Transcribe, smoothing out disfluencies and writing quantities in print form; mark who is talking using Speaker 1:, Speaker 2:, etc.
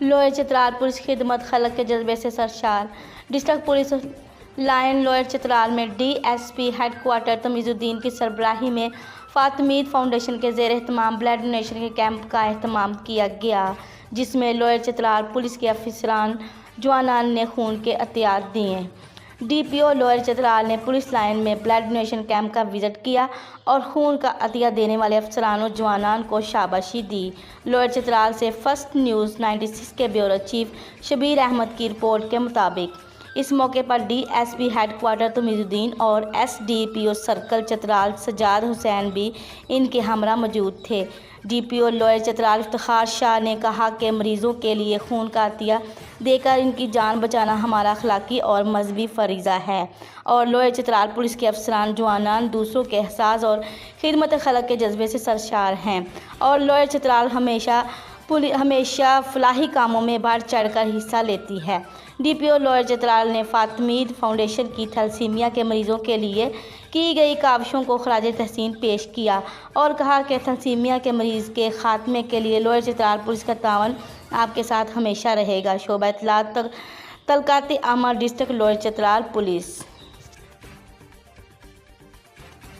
Speaker 1: Lower Chitral police خدمت خلق کے جذبے سے سرشار۔ District police line lower Chitral میں D S P headquarter Tamiz Uddin کی سربراہی میں فاطمید فاؤنڈیشن کے زیر اہتمام بلڈ ڈونیشن کے کیمپ کا اہتمام کیا گیا، جس میں لوئر چترال پولیس کے افسران جوانان نے خون کے عطیات دیے۔ D P O lower Chitral نے پولیس لائن میں بلڈ ڈونیشن کیمپ کا وزٹ کیا اور خون کا عطیہ دینے والے افسران و جوانان کو شاباشی دی۔ لوئر چترال سے فرسٹ نیوز 96 کے بیورو چیف شبیر احمد کی رپورٹ کے مطابق اس موقع پر D S P headquarter Tamiz Uddin اور S D P O circle Chitral Sajjad Hussain بھی ان کے ہمراہ موجود تھے۔ D P O lower Chitral Iftikhar Shah نے کہا کہ مریضوں کے لیے خون کا عطیہ دے کر ان کی جان بچانا ہمارا اخلاقی اور مذہبی فریضہ ہے اور لوئر چترال پولیس کے افسران جوانان دوسروں کے احساس اور خدمت خلق کے جذبے سے سرشار ہیں اور لوئر چترال ہمیشہ فلاحی کاموں میں بڑھ چڑھ کر حصہ لیتی ہے۔ D P O lower Chitral نے فاطمید فاؤنڈیشن کی تھیلسیمیا کے مریضوں کے لیے کی گئی کاوشوں کو خراج تحسین پیش کیا اور کہا کہ تھیلسیمیا کے مریض کے خاتمے کے لیے لوئر چترال پولیس کا تعاون آپ کے ساتھ ہمیشہ رہے گا۔ شعبہ اطلاعات تلقاتی عمل ڈسٹرکٹ لوئر چترال پولیس۔